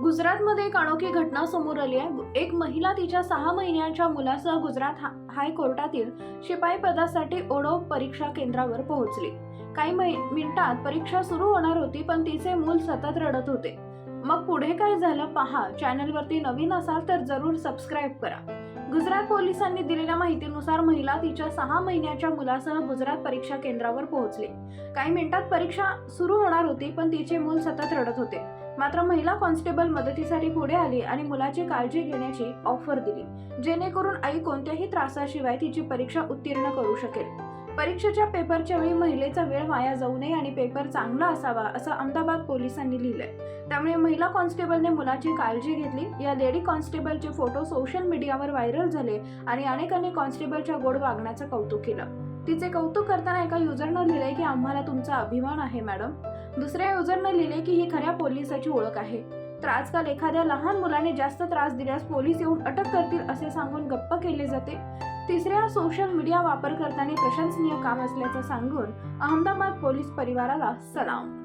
गुजरातमध्ये एक अनोखी घटना समोर आली आहे। एक महिला तिच्या 6 महिन्यांच्या मुलासह गुजरात हायकोर्टातील शिपाई पदासाठी ओढव परीक्षा केंद्रावर पोहोचली। काही मिनिटात परीक्षा सुरू होणार होती, पण तिचे मूल सतत रडत होते। मग पुढे काय झालं पहा। चॅनलवरती नवीन असाल तर जरूर सबस्क्राइब करा। गुजरात पोलिसांनी दिलेल्या माहितीनुसार महिला तिच्या 6 महिन्याच्या मुलासह गुजरात परीक्षा केंद्रावर पोहोचली। काही मिनिटात परीक्षा सुरू होणार होती, पण तिचे मूल सतत रडत होते। मात्र महिला कॉन्स्टेबल मदतीसाठी पुढे आली आणि मुलाची काळजी घेण्याची ऑफर दिली, जेणेकरून आई कोणत्याही त्रासाशिवाय तिची परीक्षा उत्तीर्ण करू शकेल। परीक्षेच्या पेपरच्या वेळी महिलेचा वेळ वाया जाऊ नये आणि पेपर चांगला असावा असं अहमदाबाद पोलिसांनी लिहिलंय। त्यामुळे महिला कॉन्स्टेबलने मुलाची काळजी घेतली। या लेडी कॉन्स्टेबलचे फोटो सोशल मीडियावर व्हायरल झाले आणि अनेकांनी कॉन्स्टेबलच्या गोड वागण्याचं कौतुक केलं। तिचे कौतुक करताना एका युजरनं लिहिलंय की आम्हाला तुमचा अभिमान आहे मॅडम। दुसऱ्या युजरनं लिहिले की ही खऱ्या पोलिसाची ओळख आहे। तर आजकाल एखाद्या लहान मुलाने जास्त त्रास दिल्यास पोलीस येऊन अटक करतील असे सांगून गप्प केले जाते। तिसऱ्या सोशल मीडिया वापरकर्त्यांनी प्रशंसनीय काम असल्याचं सांगून अहमदाबाद पोलीस परिवाराला सलाम।